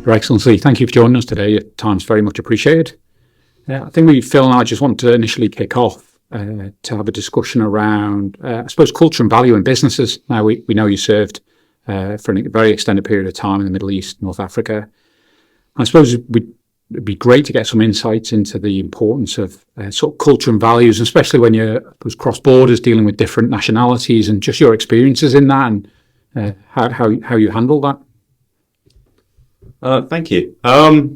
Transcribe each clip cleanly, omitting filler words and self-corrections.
Your Excellency, thank you for joining us today. Your time's very much appreciated. I think Phil and I just want to initially kick off to have a discussion around, I suppose, culture and value in businesses. Now, we know you served for a very extended period of time in the Middle East, North Africa. I suppose it'd be great to get some insights into the importance of sort of culture and values, especially when you're cross borders, dealing with different nationalities, and just your experiences in that and how you handle that. Thank you. I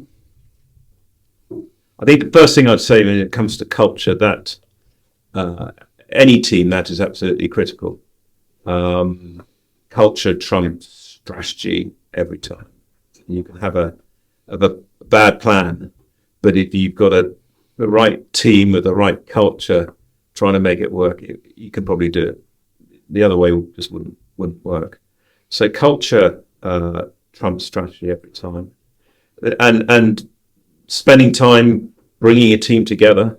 think the first thing I'd say when it comes to culture, that any team, that is absolutely critical. Culture trumps strategy every time. You can have a bad plan, but if you've got the right team with the right culture trying to make it work, you can probably do it. The other way just wouldn't work. So culture trumps strategy every time, and spending time bringing a team together.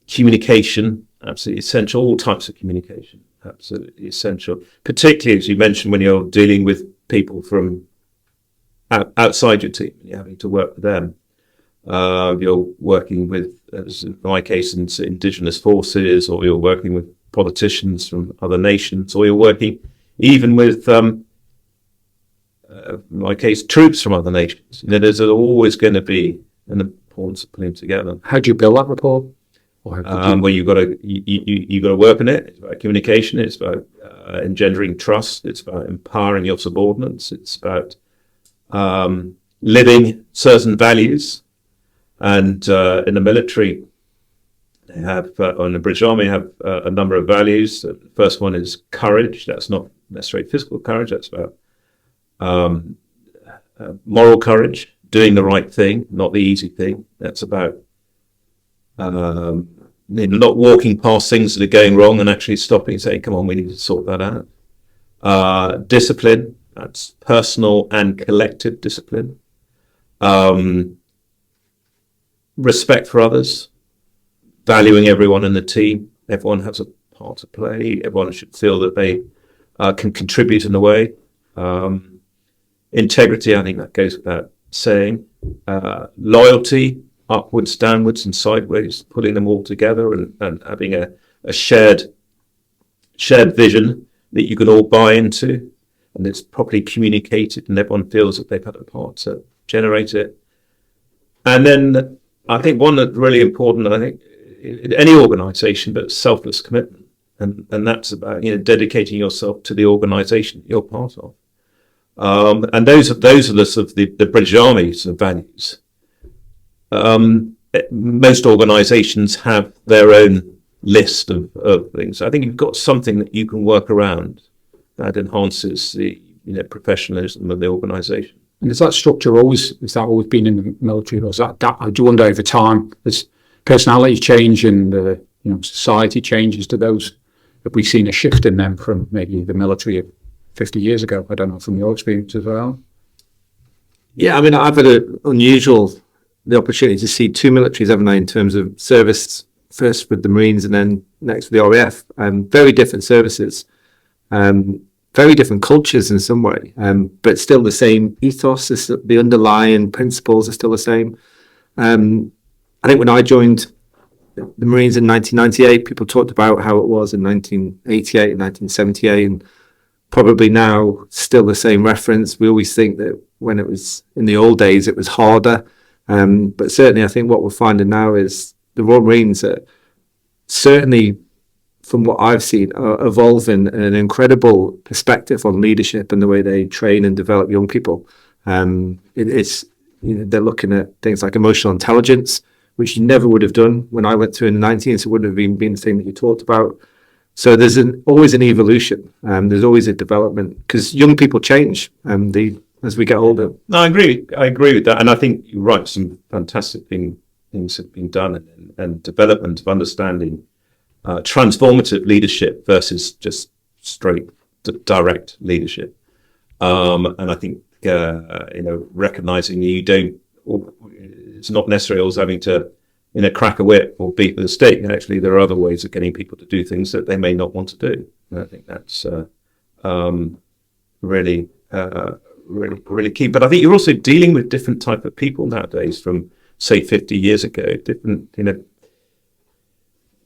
Communication, absolutely essential. All types of communication, absolutely essential. Particularly, as you mentioned, when you're dealing with people from outside your team and you're having to work with them. You're working with, as in my case, indigenous forces, or you're working with politicians from other nations, or you're working even with, in my case, troops from other nations. There's always going to be an importance of putting them together. How do you build that rapport? Well, you've got to work on it. It's about communication. It's about engendering trust. It's about empowering your subordinates. It's about living certain values. And in the military, they have, on the British Army, have a number of values. The first one is courage. That's not necessarily physical courage. That's about moral courage, doing the right thing, not the easy thing. That's about not walking past things that are going wrong and actually stopping and saying, come on, we need to sort that out. Discipline, that's personal and collective discipline. Respect for others, valuing everyone in the team. Everyone has a part to play. Everyone should feel that they can contribute in a way. Integrity, I think that goes without saying. Loyalty, upwards, downwards, and sideways, putting them all together and having a shared vision that you can all buy into, and it's properly communicated, and everyone feels that they've had a part to generate it. And then I think one that's really important, I think, in any organisation, but selfless commitment, and that's about dedicating yourself to the organisation that you're part of. And those are the sort of the British Army's values. Most organisations have their own list of things. I think you've got something that you can work around that enhances the professionalism of the organisation. And is that structure always been in the military, or is that I do wonder over time as personality change and society changes to those, have we seen a shift in them from maybe the military of 50 years ago? I don't know, from your experience as well. Yeah, I mean, I've had the opportunity to see two militaries, haven't I, in terms of service, first with the Marines and then next with the RAF. Very different services, very different cultures in some way, but still the same ethos, the underlying principles are still the same. I think when I joined the Marines in 1998, people talked about how it was in 1988 and 1978, and probably now still the same reference. We always think that when it was in the old days, it was harder. But certainly I think what we're finding now is the Royal Marines are certainly, from what I've seen, are evolving an incredible perspective on leadership and the way they train and develop young people. They're looking at things like emotional intelligence, which you never would have done when I went through in the 19th. It wouldn't have even been the thing that you talked about. So there's always an evolution. There's always a development, because young people change as we get older. No, I agree with that, and I think you're right. Some fantastic things have been done, and development of understanding transformative leadership versus just straight direct leadership. And I think recognizing it's not necessarily always having to crack a whip or beat with a stick. And actually, there are other ways of getting people to do things that they may not want to do. And I think that's really really, really key. But I think you're also dealing with different type of people nowadays from, say, 50 years ago. Different,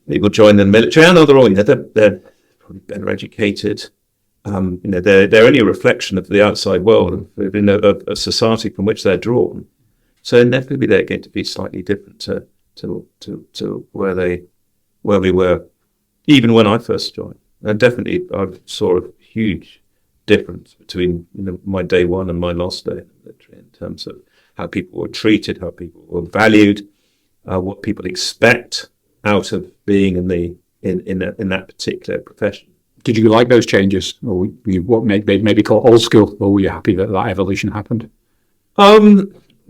people join the military and other, they're probably better educated. They're only a reflection of the outside world, of a society from which they're drawn. So inevitably they're going to be slightly different to where we were, even when I first joined. And definitely I saw a huge difference between my day one and my last day in the military in terms of how people were treated, how people were valued, what people expect out of being in that particular profession. Did you like those changes, or were you what maybe call old school, or were you happy that evolution happened?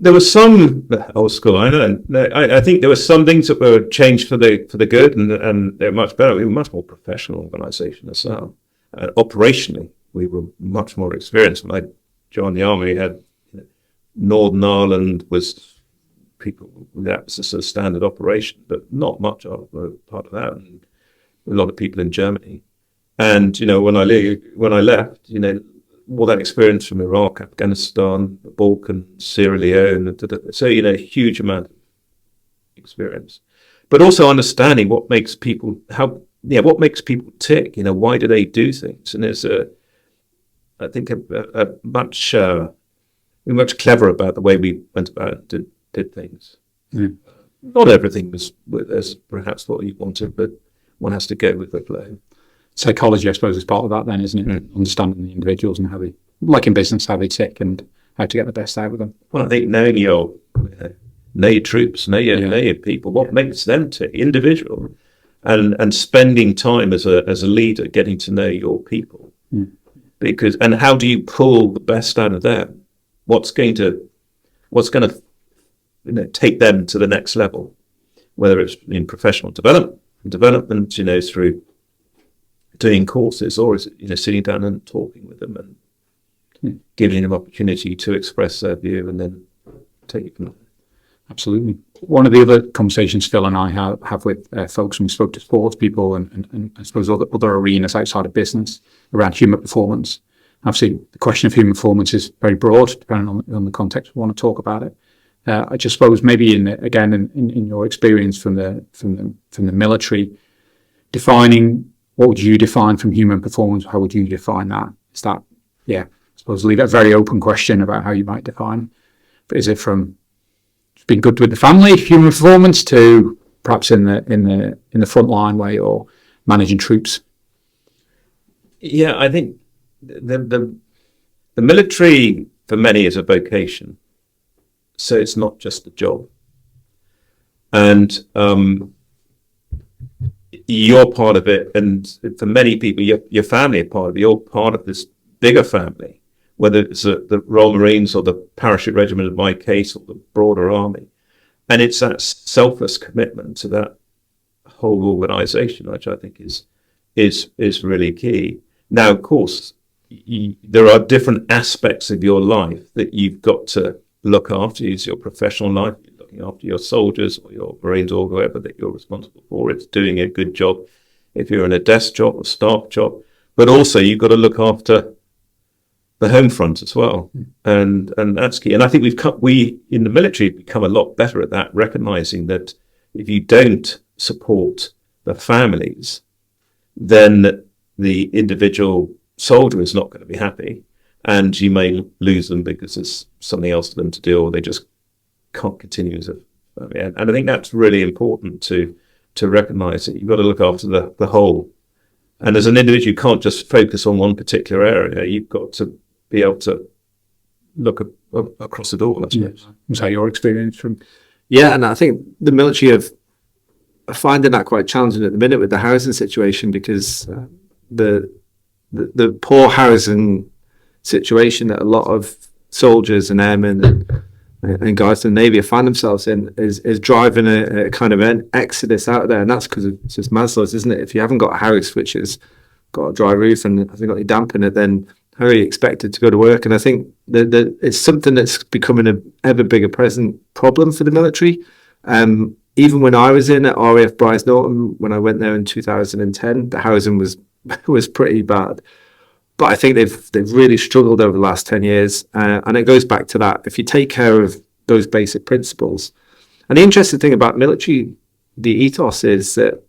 There was some old school. I think there were some things that were changed for the good, and they're much better. We were a much more professional organisation as well. Operationally, we were much more experienced. When I joined the army, we had Northern Ireland was that was a sort of standard operation, but not much of a part of that, and a lot of people in Germany. And when I left, all that experience from Iraq, Afghanistan, the Balkans, Sierra Leone, so a huge amount of experience, but also understanding what makes people tick. Why do they do things? And there's I think a much we're much clever about the way we went about and did things. Mm. Not everything was as perhaps what you wanted, but one has to go with the flow. Psychology, I suppose, is part of that then, isn't it? Mm. Understanding the individuals and how they, like in business, how they tick and how to get the best out of them. Well, I think knowing your troops, know your people, what makes them tick, individual, and spending time as a leader getting to know your people. Mm. And how do you pull the best out of them? What's going to take them to the next level, whether it's in professional development, through doing courses, or is it sitting down and talking with them and giving them opportunity to express their view and then take it from there. Absolutely. One of the other conversations Phil and I have with folks when we spoke to sports people and I suppose other arenas outside of business around human performance. Obviously, the question of human performance is very broad, depending on the context we want to talk about it. I just suppose maybe in your experience from the military, defining what would you define from human performance? How would you define that? Is that I suppose leave it a very open question about how you might define. But is it from being good with the family, human performance, to perhaps in the front line way or managing troops? Yeah, I think the military for many is a vocation, so it's not just a job, and you're part of it. And for many people, your family are part of it. You're part of this bigger family, whether it's the Royal Marines or the Parachute Regiment in my case, or the broader army. And it's that selfless commitment to that whole organisation, which I think is really key. Now, of course, there are different aspects of your life that you've got to look after. It's your professional life, you're looking after your soldiers or your Marines or whoever that you're responsible for. It's doing a good job if you're in a desk job or staff job. But also you've got to look after the home front as well. And that's key. And I think we in the military become a lot better at that, recognizing that if you don't support the families, then the individual soldier is not going to be happy, and you may lose them because there's something else for them to do, or they just can't continue as a family. And I think that's really important to recognize that you've got to look after the whole. And as an individual, you can't just focus on one particular area. You've got to be able to look across it all, I suppose. Was that your experience from? Yeah, and I think the military are finding that quite challenging at the minute with the housing situation, because the poor housing situation that a lot of soldiers and airmen and guys in the Navy find themselves in is driving a kind of an exodus out there. And that's because it's just Maslow's, isn't it? If you haven't got a house which has got a dry roof and hasn't got any damp in it, then how are you expected to go to work? And I think that it's something that's becoming an ever bigger present problem for the military. Even when I was in at RAF Brize Norton, when I went there in 2010, the housing was pretty bad. but I think they've really struggled over the last 10 years. And it goes back to that. If you take care of those basic principles, and the interesting thing about military, the ethos is that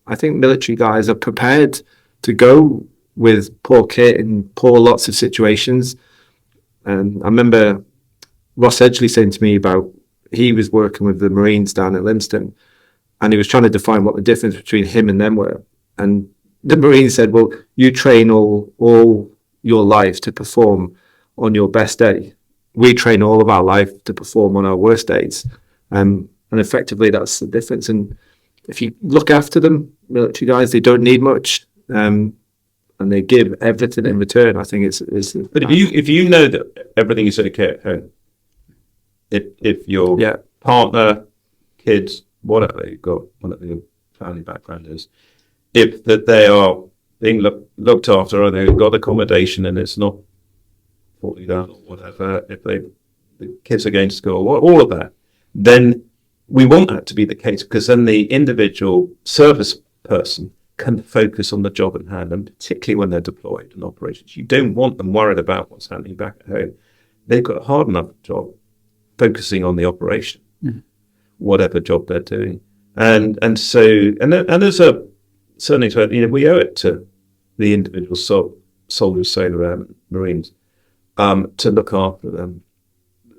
I think military guys are prepared to go with poor kit in poor lots of situations. And I remember Ross Edgley saying to me about, he was working with the Marines down at Lympstone, and he was trying to define what the difference between him and them were. And the Marines said, well, you train all your life to perform on your best day. We train all of our life to perform on our worst days. And effectively, that's the difference. And if you look after them, military guys, they don't need much. And they give everything in return. I think it's. But if you know that everything is okay at home, if your partner, kids, whatever you've got, whatever your family background is, if that they are being looked after, or they've got accommodation and it's not falling down or whatever, if the kids are going to school, all of that, then we want that to be the case, because then the individual service person can focus on the job at hand, and particularly when they're deployed in operations. You don't want them worried about what's happening back at home. They've got a hard enough job focusing on the operation, whatever job they're doing. And there's a certainly, we owe it to the individual soldiers, sailor airmen, Marines, to look after them,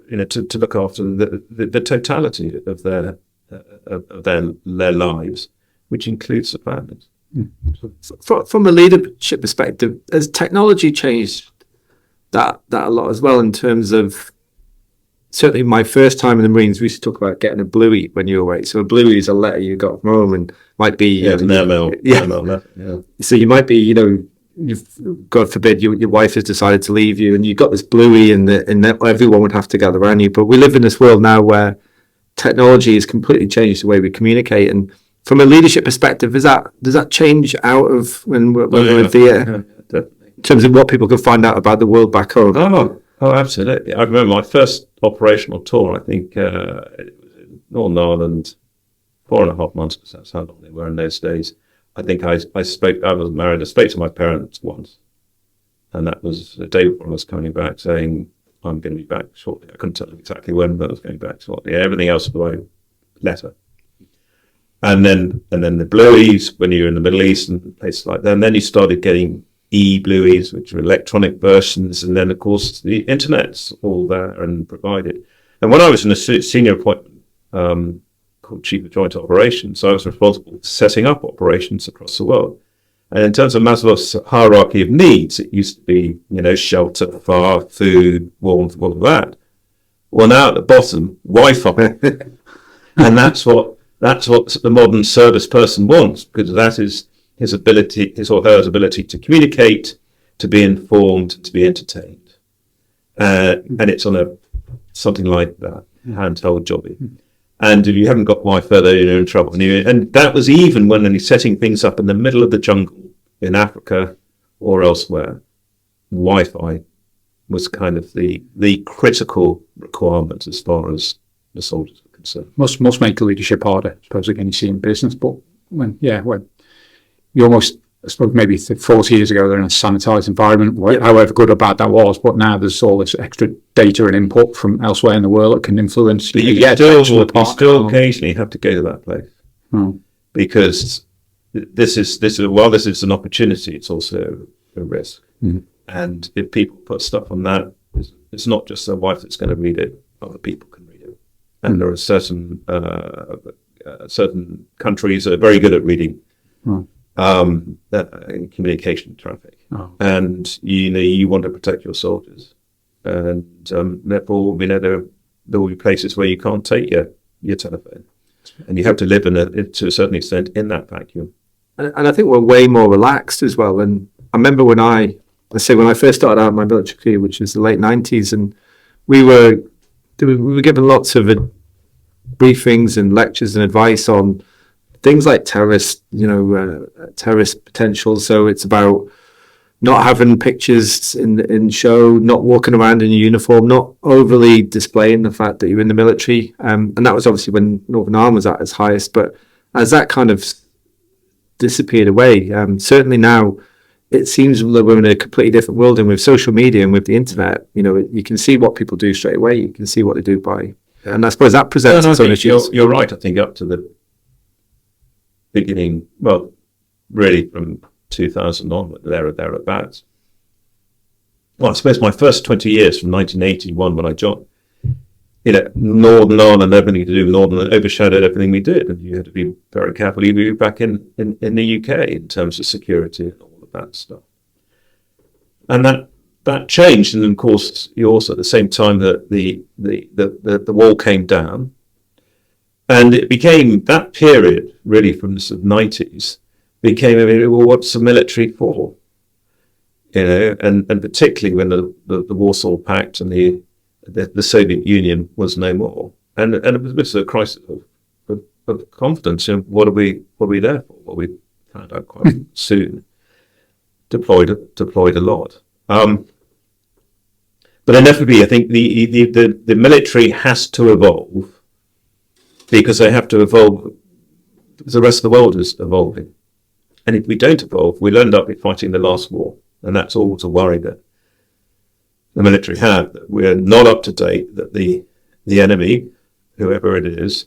to look after the totality of their lives, which includes the families. From a leadership perspective, has technology changed that a lot as well, in terms of, certainly my first time in the Marines, we used to talk about getting a bluey when you were away. So a bluey is a letter you got from home, and might be an ML. Yeah. So you might be, you've, God forbid, your wife has decided to leave you, and you've got this bluey, and everyone would have to gather around you. But we live in this world now where technology has completely changed the way we communicate. And from a leadership perspective, does that change out of when we're in the in terms of what people can find out about the world back home? Oh, absolutely. I remember my first operational tour, I think it was in Northern Ireland, 4.5 months, because that's how long they were in those days. I think I was married, I spoke to my parents once, and that was the day before I was coming back, saying, I'm going to be back shortly. I couldn't tell them exactly when, but I was going back shortly. Everything else was by letter. And then the blueies, when you're in the Middle East and places like that, and then you started getting e-blueies, which are electronic versions, and then of course the internet's all there and provided. And when I was in a senior appointment called Chief of Joint Operations, I was responsible for setting up operations across the world. And in terms of Maslow's hierarchy of needs, it used to be, shelter, fire, food, warmth, all of that. Well, now at the bottom, Wi-Fi, and that's what the modern service person wants, because that is his or her ability to communicate, to be informed, to be entertained. And it's on something like that, handheld jobby. And if you haven't got Wi-Fi, then you're in trouble. And that was even when you're setting things up in the middle of the jungle in Africa or elsewhere. Wi-Fi was kind of the critical requirement as far as the soldiers were concerned. Must make the leadership harder, I suppose, again, you see in business, but when you almost, I suppose maybe 40 years ago, they're in a sanitized environment, however good or bad that was, but now there's all this extra data and input from elsewhere in the world that can influence. But you still occasionally have to go to that place, because this is an opportunity, it's also a risk. And if people put stuff on that, it's not just their wife that's going to read it, other people can read it. And there are certain countries that are very good at reading communication traffic, and you want to protect your soldiers, and therefore there will be places where you can't take your telephone, and you have to live to a certain extent in that vacuum. And I think we're way more relaxed as well. And I remember when I first started out my military career, which was the late 90s, and we were given lots of briefings and lectures and advice on things like terrorist potential. So it's about not having pictures in show, not walking around in your uniform, not overly displaying the fact that you're in the military. And that was obviously when Northern Ireland was at its highest. But as that kind of disappeared away, certainly now, it seems that we're in a completely different world, and with social media and with the internet, you can see what people do straight away. You can see what they do and I suppose that presents its own issues. You're right. I think up to the beginning, well, really from 2000 on, thereabouts. Well, I suppose my first 20 years from 1981 when I joined, Northern Ireland, everything to do with Northern Ireland overshadowed everything we did, and you had to be very careful. You were back in the UK in terms of security and all of that stuff, and that changed. And of course, you also at the same time that the wall came down, and it became that period really from the sort of 90s became well, what's the military for? And particularly when the Warsaw Pact and the Soviet Union was no more, and it was a crisis of confidence. And what are we there for? Well, we found out quite soon. Deployed a lot, but inevitably, I think the military has to evolve because they have to evolve because the rest of the world is evolving, and if we don't evolve, we'll end up fighting the last war, and that's always a worry that the military have, that we're not up to date, that the enemy, whoever it is,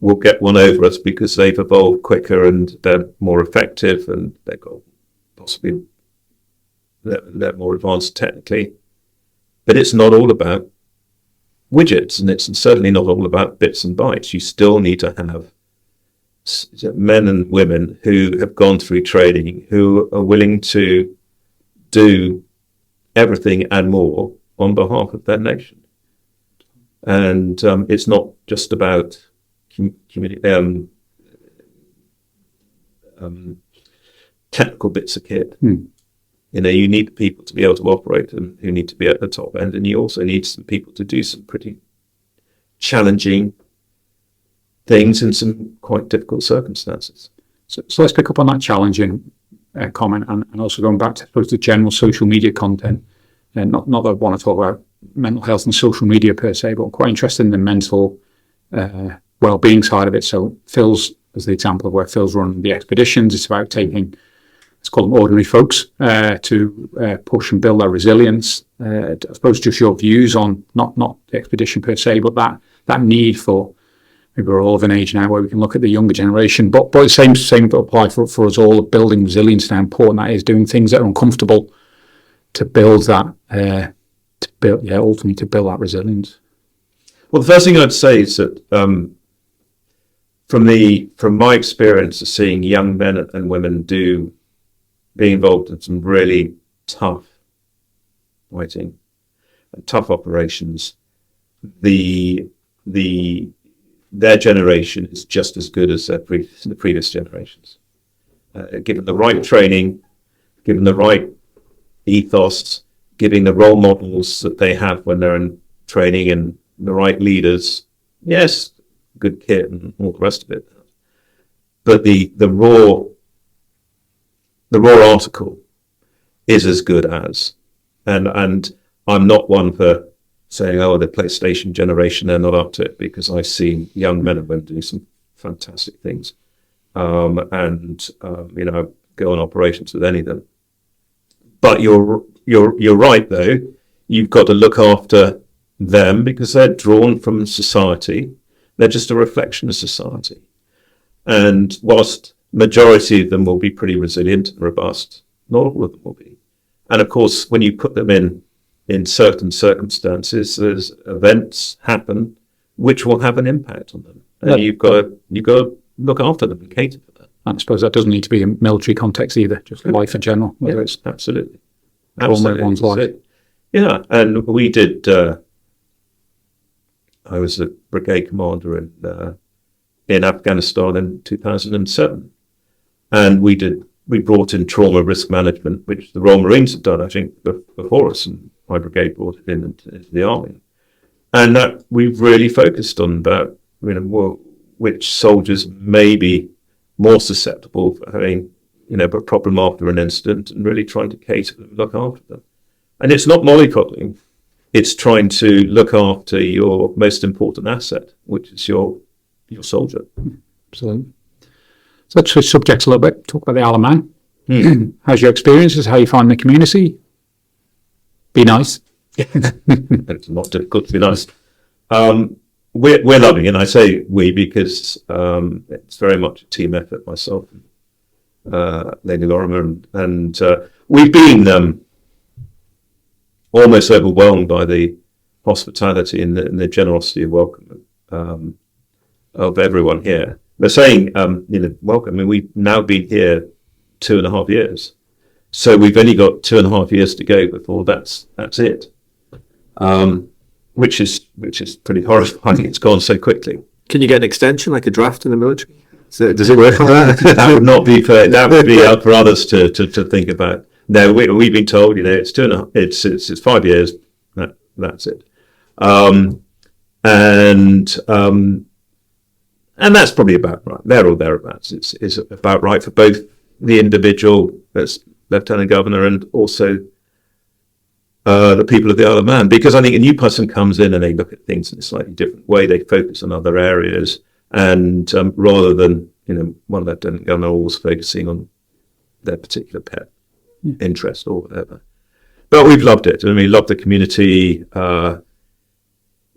will get one over us because they've evolved quicker and they're more effective and they've got possibly they're more advanced technically. But it's not all about widgets, and it's certainly not all about bits and bytes. You still need to have men and women who have gone through training, who are willing to do everything and more on behalf of their nation. And it's not just about technical bits of kit. You need people to be able to operate and who need to be at the top end, and you also need some people to do some pretty challenging things in some quite difficult circumstances. So let's pick up on that challenging comment, and also going back to, I suppose, the general social media content. And not that I want to talk about mental health and social media per se, but I'm quite interested in the mental well-being side of it. So Phil's, as the example of where Phil's running the expeditions, it's about taking, let's call them ordinary folks, to push and build their resilience. I suppose just your views on not the expedition per se, but that need for, maybe we're all of an age now where we can look at the younger generation, but the same apply for us all, of building resilience, and how important that is, doing things that are uncomfortable to build that, ultimately to build that resilience. Well, the first thing I'd say is that from my experience of seeing young men and women be involved in some really tough fighting and tough operations, their generation is just as good as the previous generations. Given the right training, given the right ethos, giving the role models that they have when they're in training, and the right leaders, yes, good kit and all the rest of it. But the raw article is as good as, and I'm not one for saying, oh, the PlayStation generation, they're not up to it, because I've seen young men and women do some fantastic things, and go on operations with any of them. But you're right though. You've got to look after them because they're drawn from society. They're just a reflection of society. And whilst majority of them will be pretty resilient and robust, not all of them will be. And of course, when you put them in certain circumstances, there's events happen which will have an impact on them, and you've got to look after them and cater for them. And I suppose that doesn't need to be a military context either, just life in general, whether it's absolutely one's life. Yeah, and we did. I was a brigade commander in Afghanistan in 2007, and we brought in trauma risk management, which the Royal Marines had done, I think, before us, and my brigade brought it into the army, and that we've really focused on about which soldiers may be more susceptible for having a problem after an incident, and really trying to cater them, look after them. And it's not mollycoddling; it's trying to look after your most important asset, which is your soldier. Absolutely. So let's switch subjects a little bit. Talk about the Isle of Man. How's your experiences? How you find the community? Be nice. It's not difficult to be nice. We're loving it. And I say we because it's very much a team effort. Myself, Lady Lorimer, and we've been almost overwhelmed by the hospitality and the generosity of welcome of everyone here. They're saying, welcome. I mean, we've now been here 2.5 years, so we've only got 2.5 years to go before that's it. Which is pretty horrifying. It's gone so quickly. Can you get an extension, like a draft in the military? Does it work like that? That would not be fair. That would be up for others to think about. No, we've been told, it's 2.5. It's 5 years. That's it. And that's probably about right. There or thereabouts. It's about right for both the individual as Lieutenant Governor and also the people of the Isle of Man, because I think a new person comes in and they look at things in a slightly different way. They focus on other areas, and rather than one Lieutenant Governor always focusing on their particular pet interest or whatever. But we've loved it. I mean, we love the community,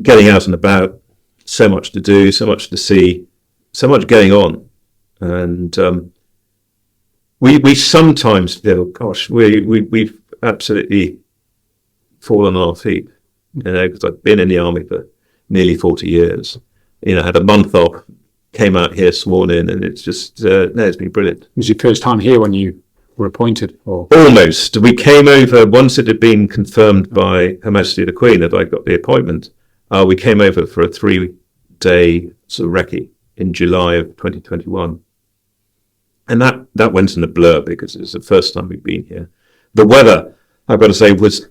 getting out and about. So much to do, so much to see, so much going on, and we sometimes feel, gosh, we've absolutely fallen on our feet, because I've been in the army for nearly 40 years. Had a month off, came out here, sworn in, and it's just it's been brilliant. Was your first time here when you were appointed, or almost? We came over once it had been confirmed by Her Majesty the Queen that I got the appointment. We came over for a 3-day sort of recce in July of 2021, and that went in a blur because it's the first time we've been here. The weather, I've got to say, was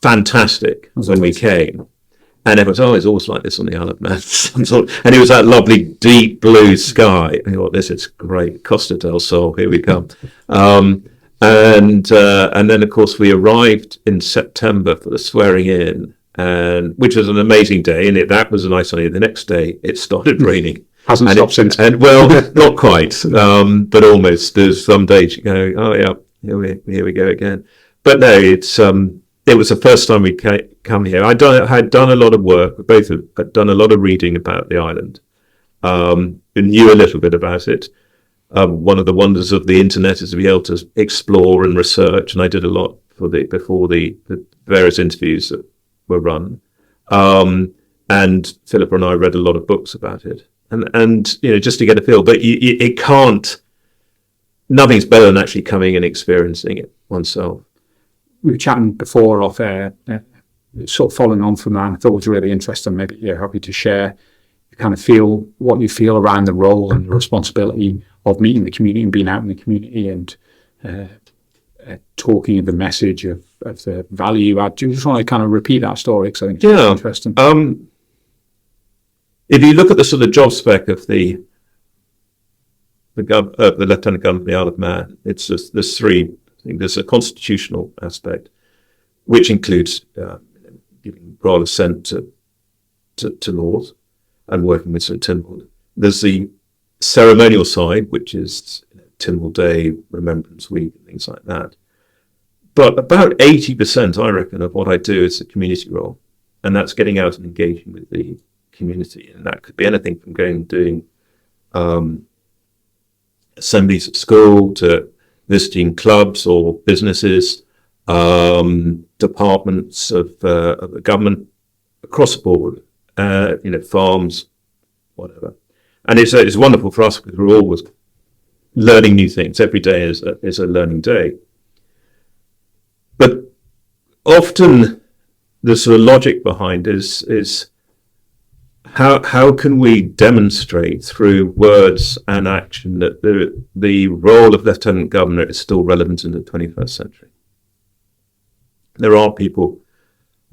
fantastic when we came, and everyone said, it's always like this on the Isle of Man. And it was that lovely deep blue sky. I thought, this is great. Costa del Sol, here we come. And then of course we arrived in September for the swearing in, and which was an amazing day, and that was a nice sunny. The next day it started raining. Hasn't stopped since. And well, not quite, but almost. There's some days you go, oh yeah, here we go again. But no, it was the first time we'd come here. I had done a lot of work. We both had done a lot of reading about the island. Knew a little bit about it. One of the wonders of the internet is to be able to explore and research, and I did a lot before the various interviews that were run. And Philippa and I read a lot of books about it, and just to get a feel. But it can't. Nothing's better than actually coming and experiencing it oneself. We were chatting before off air, sort of following on from that. I thought it was really interesting. Maybe you're happy to share. You kind of feel what you feel around the role and the responsibility of meeting the community and being out in the community and talking the message of the value you add. Do you just want to kind of repeat that story? Because I think it's really interesting. If you look at the sort of job spec of the Lieutenant Governor of the Isle of Man, it's just there's three. I think there's a constitutional aspect, which includes giving royal assent to laws and working with St Tynwald. There's the ceremonial side, which is Tynwald Day, Remembrance Week, and things like that. But about 80%, I reckon, of what I do is a community role, and that's getting out and engaging with the community, and that could be anything from going and doing assemblies at school to visiting clubs or businesses, departments of the government across the board, farms, whatever. And it's wonderful for us because we're always learning new things. Every day is a learning day. But often the sort of logic behind is how can we demonstrate through words and action that the role of Lieutenant Governor is still relevant in the 21st century? There are people,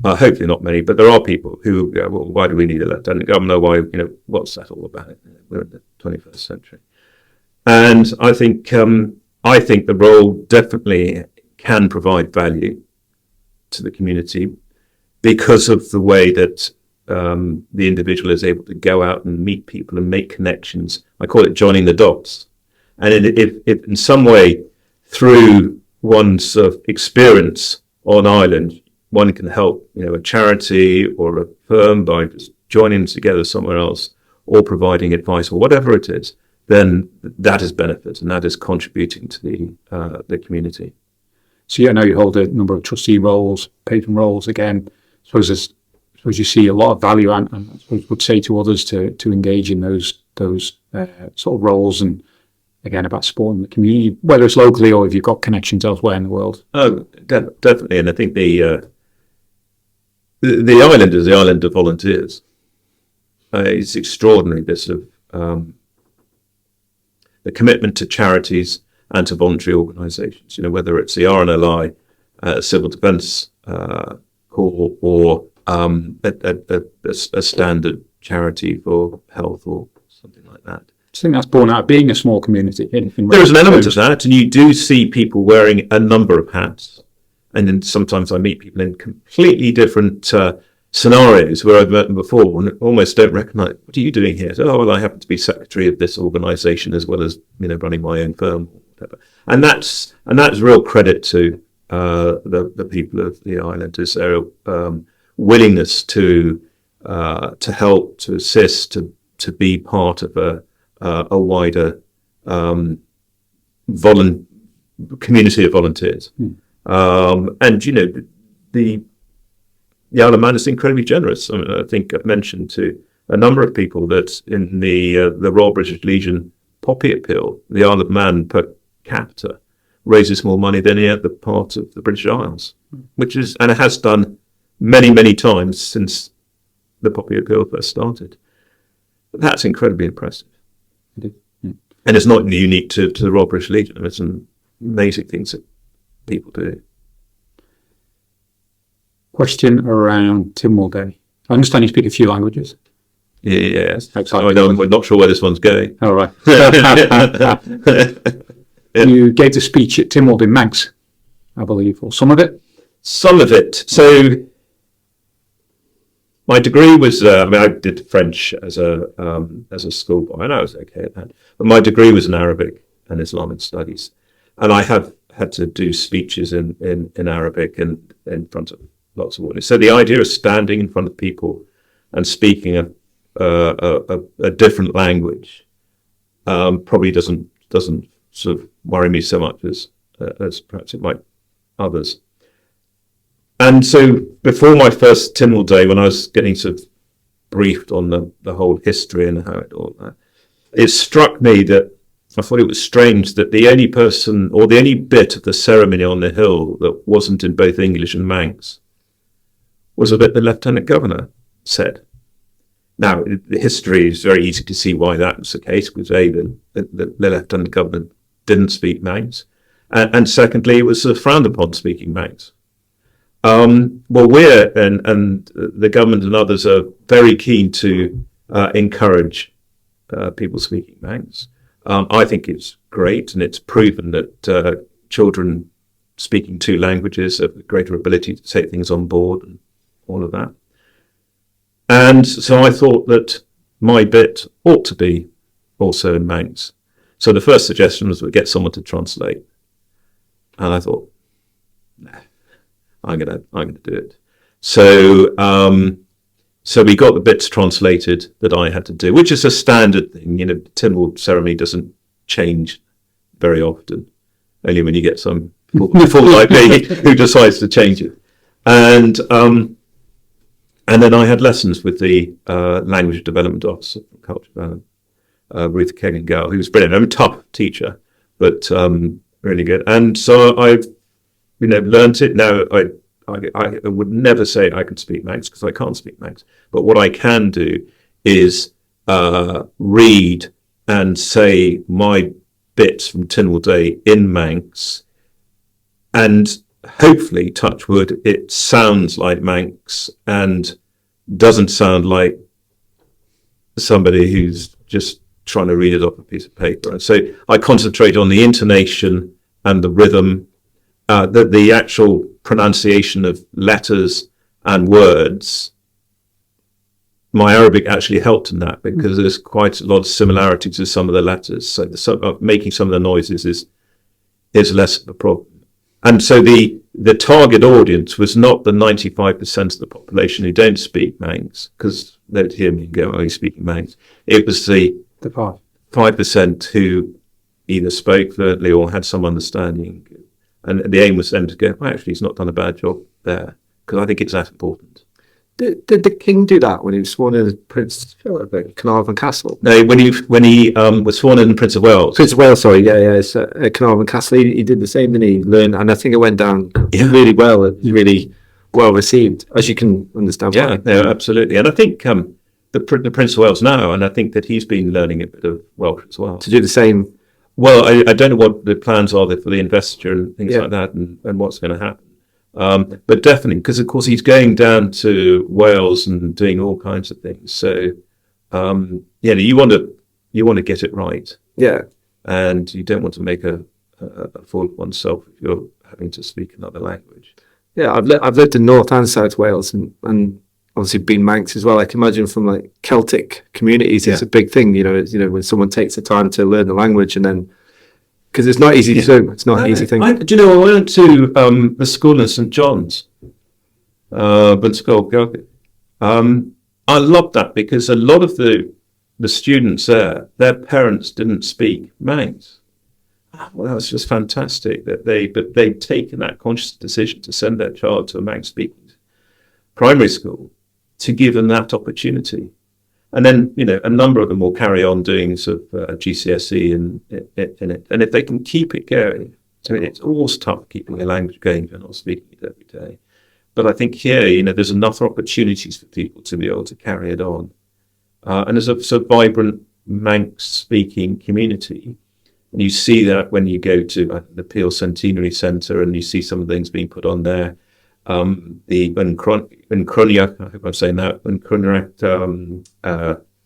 hopefully not many, but there are people who go, well, why do we need a Lieutenant Governor? Why, what's that all about? We're in the 21st century. And I think the role definitely can provide value to the community because of the way that the individual is able to go out and meet people and make connections. I call it joining the dots. And if in some way through one's experience on island, one can help, a charity or a firm by just joining together somewhere else or providing advice or whatever it is, then that is benefit and that is contributing to the community. So I know you hold a number of trustee roles, patron roles. Again, I suppose you see a lot of value, and I suppose would say to others to engage in those sort of roles, and again about supporting the community, whether it's locally or if you've got connections elsewhere in the world. Oh, definitely, and I think the island is the island of volunteers. It's extraordinary, this of the commitment to charities and to voluntary organisations. Whether it's the RNLI, Civil Defence Corps, or a standard charity for health or something like that. I think that's born out of being a small community. There is an element of that, and you do see people wearing a number of hats. And then sometimes I meet people in completely different scenarios where I've met them before and almost don't recognise, what are you doing here? So, well, I happen to be secretary of this organisation as well as running my own firm or whatever. And that's real credit to the people of the island, is their willingness to help, to assist, to be part of a wider community of volunteers. And the Isle of Man is incredibly generous. I think I've mentioned to a number of people that in the Royal British Legion poppy appeal, the Isle of Man per capita raises more money than any other part of the British Isles, and it has done many, many times since the poppy appeal first started. That's incredibly impressive. It is. And it's not unique to the Royal British Legion. There's some amazing things that people do. Question around Tynwald Day. I understand you speak a few languages. Yes. I'm not sure where this one's going. All right. You gave the speech at Tynwald in Manx, I believe, or some of it? Some of it. So my degree was, I did French as a schoolboy, and I was okay at that. But my degree was in Arabic and Islamic studies. And I have had to do speeches in Arabic and in front of lots of audience. So the idea of standing in front of people and speaking a different language probably doesn't sort of worry me so much as perhaps it might others. And so before my first Tynwald Day, when I was getting sort of briefed on the whole history and how it struck me that I thought it was strange that the only person or the only bit of the ceremony on the hill that wasn't in both English and Manx was a bit the Lieutenant Governor said. Now, the history is very easy to see why that was the case, because the Lieutenant Governor didn't speak Manx, and secondly, it was frowned upon speaking Manx. Well, we're, and the government and others are very keen to encourage people speaking Manx. I think it's great, and it's proven that children speaking two languages have a greater ability to take things on board and all of that. And so I thought that my bit ought to be also in Manx. So the first suggestion was we get someone to translate. And I thought, nah, I'm gonna do it. So so we got the bits translated that I had to do, which is a standard thing. Tynwald ceremony doesn't change very often, only when you get some fool like me who decides to change it. And then I had lessons with the language development officer from Culture Development, Ruth Kegan-Gale, who was brilliant. I'm a tough teacher, but really good. And so I've learnt it. Now I would never say I can speak Manx because I can't speak Manx. But what I can do is read and say my bits from Tynwald Day in Manx, and hopefully, touch wood, it sounds like Manx and doesn't sound like somebody who's just trying to read it off a piece of paper. And so I concentrate on the intonation and the rhythm, the actual pronunciation of letters and words. My Arabic actually helped in that because there's quite a lot of similarities with some of the letters. So making some of the noises is less of a problem. And so the target audience was not the 95% of the population who don't speak Manx, because they'd hear me and go, "Oh, he's speaking Manx." It was the 5% who either spoke fluently or had some understanding. And the aim was then to go, "Well, actually, he's not done a bad job there," because I think it's that important. Did the king do that when he was sworn in as Prince Philip at Carnarvon Castle? No, when he was sworn in Prince of Wales. Prince of Wales, sorry, it's at Carnarvon Castle. He did the same, didn't he? Learned, and I think it went down really well. It was really well received, as you can understand. Yeah, no, absolutely. And I think the Prince of Wales now, and I think that he's been learning a bit of Welsh as well. To do the same. Well, I don't know what the plans are for the investiture and things like that, and what's going to happen. But definitely, because of course he's going down to Wales and doing all kinds of things. So, you want to get it right. Yeah. And you don't want to make a fool of oneself if you're having to speak another language. Yeah, I've lived in North and South Wales and obviously been Manx as well. I can imagine from like Celtic communities, it's a big thing. When someone takes the time to learn the language and then. Because it's not easy to do. It's not an easy thing. Do you know, I went to the school in St John's, I loved that because a lot of the students there, their parents didn't speak Manx. Well, that was just fantastic that they'd taken that conscious decision to send their child to a Manx-speaking primary school to give them that opportunity. And then, a number of them will carry on doing sort of GCSE in it. And if they can keep it going, it's always tough keeping a language going if you're not speaking it every day. But I think here, there's enough opportunities for people to be able to carry it on. And there's a vibrant Manx-speaking community. And you see that when you go to the Peel Centenary Centre and you see some of the things being put on there. When Cruniac, I hope I'm saying that, when Cruniac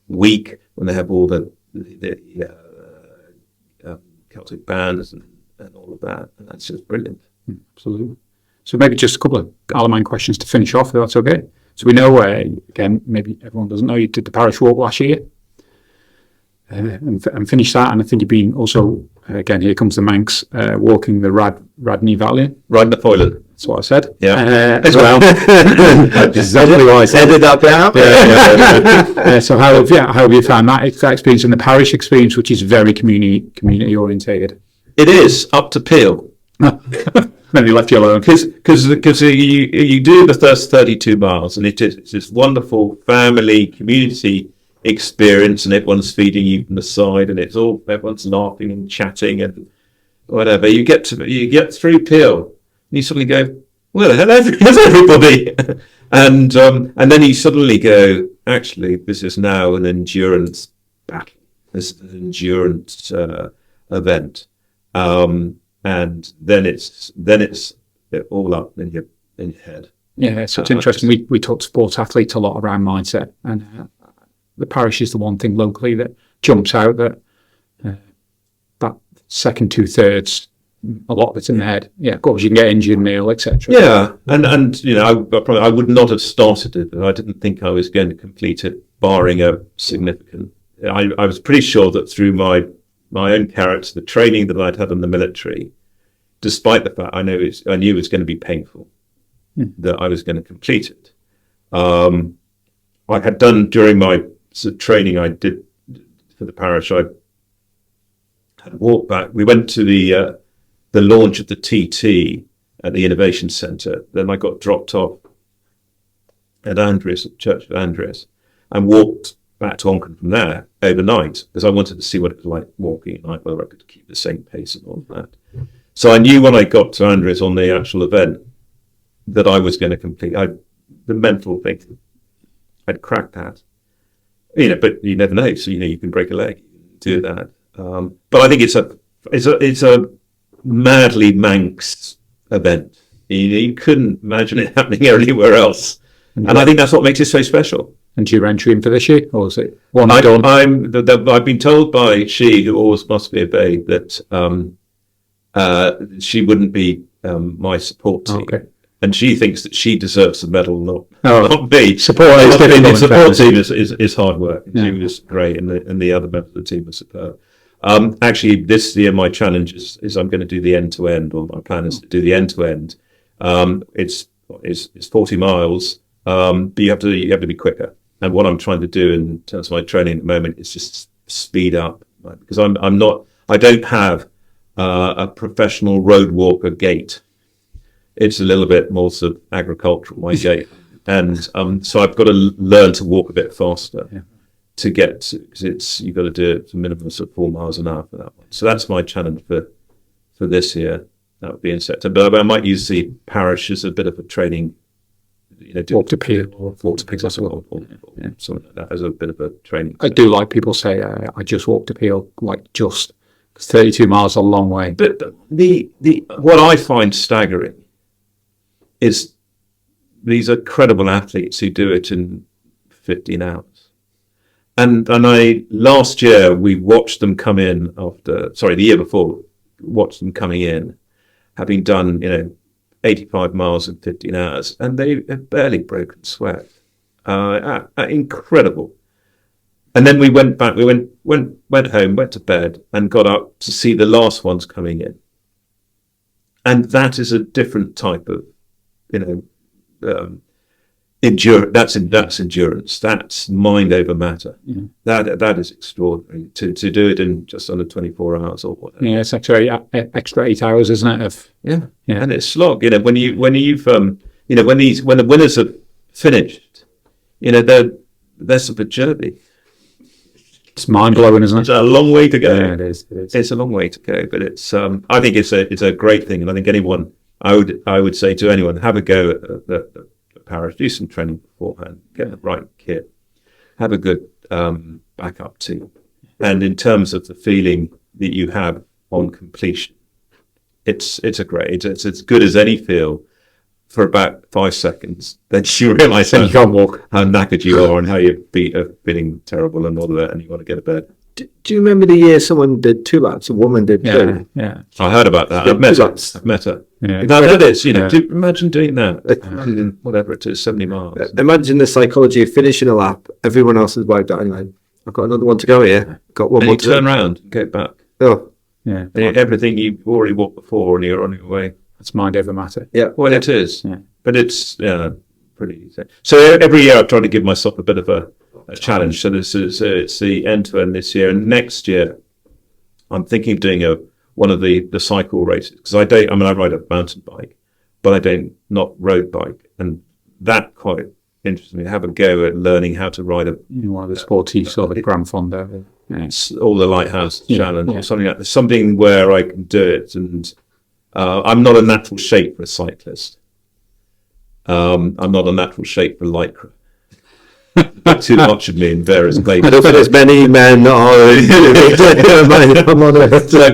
week, when they have all the Celtic bands and all of that, and that's just brilliant. Absolutely. So maybe just a couple of Alamein questions to finish off, if that's okay. So we know, again, maybe everyone doesn't know, you did the parish walk last year and finished that, and I think you've been also, again, here comes the Manx, walking the Radney Valley. Riding the Foylan. That's what I said. Yeah, as well. That's exactly what I said. Edit that down. So how have you found that experience and the parish experience, which is very community orientated? It is up to Peel. Then he left you alone because you do the first 32 miles, and it's this wonderful family community experience, and everyone's feeding you from the side, and everyone's laughing and chatting and whatever. You get through Peel, and you suddenly go, "Well, hello, everybody," and then you suddenly go, "Actually, this is now an endurance battle. This is an endurance event." And then it's all up in your head. Yeah, so it's interesting. We talk to sports athletes a lot around mindset, and the parish is the one thing locally that jumps out that that second 2/3, a lot of it's in the head. Yeah, of course you can get injured, meal, etc. Yeah, and I would not have started it, but I didn't think I was going to complete it, barring a significant. I was pretty sure that through my own character, the training that I'd had in the military, despite the fact I knew it was going to be painful, that I was going to complete it. I had done during my sort of training I did for the parish. I had walked back. We went to the launch of the TT at the Innovation Centre. Then I got dropped off at Andreas, at the Church of Andreas, and walked back to Onchan from there overnight because I wanted to see what it was like walking at night, whether I could keep the same pace and all that. So I knew when I got to Andreas on the actual event that I was going to complete. The mental thing, I'd cracked that. But you never know. So you can break a leg, do that. But I think it's a madly Manx event. You couldn't imagine it happening anywhere else, and I think that's what makes it so special. And your entry in for this year, or is it one done? I've been told by she, who always must be obeyed, that she wouldn't be my support team. Okay. And she thinks that she deserves the medal, not me. Support team is hard work. Yeah. She was great, and the other members of the team were superb. Actually, this year my challenge is I'm going to do the end to end, or my plan is to do the end to end. It's 40 miles, but you have to be quicker. And what I'm trying to do in terms of my training at the moment is just speed up, right? Because I don't have a professional road walker gait. It's a little bit more sort of agricultural, my gait. And so I've got to learn to walk a bit faster to get to, because you've got to do it a minimum of 4 miles an hour for that one. So that's my challenge for this year. That would be in September. But I might use the parish as a bit of a training, Walk to Peel. Walk to Peel, or something like that as a bit of a training. I do like people say, I just walked to Peel, like just, because 32 miles is a long way. But the what I find staggering is these are credible athletes who do it in 15 hours. And last year we watched them come in the year before, watched them coming in, having done, 85 miles in 15 hours, and they have barely broken sweat. Incredible. And then we went back, went home, went to bed, and got up to see the last ones coming in. And that is a different type of, that's endurance. That's mind over matter. Yeah. That is extraordinary to do it in just under 24 hours or whatever. Yeah, it's extra 8 hours, isn't it? Yeah. And it's slog. When the winners are finished, they're sort of jerky. It's mind blowing, isn't it? It's a long way to go. Yeah, it is. It's a long way to go, but it's. I think it's a great thing, and I think I would say to anyone, have a go at the parish, do some training beforehand, get the right kit, have a good backup team, and in terms of the feeling that you have on completion, it's as good as any feel for about 5 seconds. Then you realise you can't walk, how knackered you are, and how your feet are feeling terrible and all of that, and you want to get to bed. Do you remember the year someone did 2 laps, a woman did 2? Yeah. I heard about that. I've met her. Yeah. That is, imagine doing that. Whatever it is, 70 miles. Imagine the psychology of finishing a lap. Everyone else has wiped out. Anyway, I've got another one to go here. Got one and more you turn around and get back. Oh, Yeah. And everything you've already walked before, and you're on your way. It's mind over matter. yeah. Well, it is. Yeah. But it's pretty easy. So every year I've tried to give myself a bit of a challenge. So it's the end to end this year, and next year I'm thinking of doing one of the cycle races, because I ride a mountain bike, but I don't not road bike, and that quite interests me. Have a go at learning how to ride One of the sporty sort of Grand Fondo. Yeah. all the Lighthouse Challenge yeah. or something like that. Something where I can do it, and I'm not a natural shape for a cyclist. I'm not a natural shape for lycra. Too much of me in various places. I don't think there's many men that are.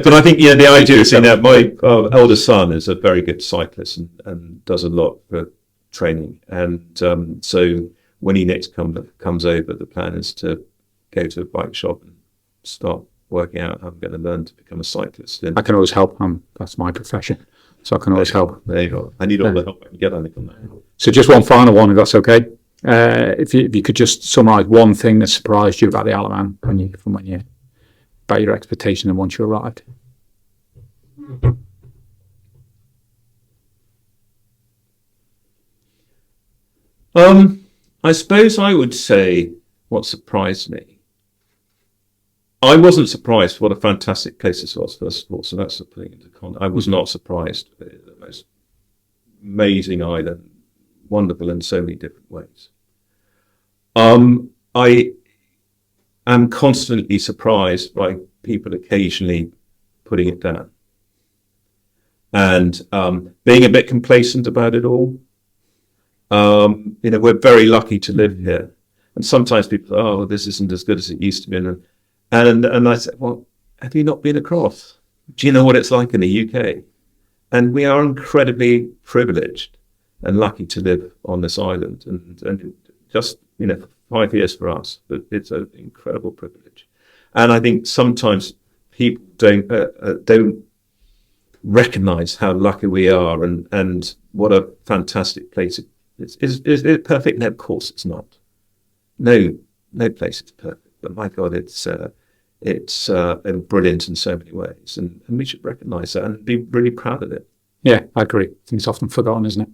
But I think the idea is that my elder son is a very good cyclist and does a lot for training. And so when he next comes over, the plan is to go to a bike shop and start working out how I'm going to learn to become a cyclist. I can always help. That's my profession, so I can always help. There you go. I need all the help I can get, I think, on that. So just one final one, if that's okay. If you could just summarise one thing that surprised you about the Alaman about your expectation and once you arrived. I suppose I would say what surprised me. I wasn't surprised what a fantastic place this was, first of all, so that's putting into context. I was not surprised. The most amazing island, wonderful in so many different ways. I am constantly surprised by people occasionally putting it down and being a bit complacent about it all. We're very lucky to live here, and sometimes people say, "Oh, this isn't as good as it used to be," and I said, "Well, have you not been across? Do you know what it's like in the UK?" And we are incredibly privileged and lucky to live on this island, and just 5 years for us, but it's an incredible privilege. And I think sometimes people don't recognise how lucky we are, and what a fantastic place it is. Is it perfect? No, of course it's not. No place is perfect. But my God, it's it's brilliant in so many ways, and we should recognise that and be really proud of it. Yeah, I agree. I think it's often forgotten, isn't it?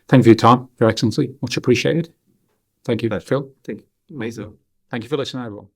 Thank you for your time, Your Excellency. Much appreciated. Thank you, Pleasure. Phil. I think amazing. Thank you for listening, everyone.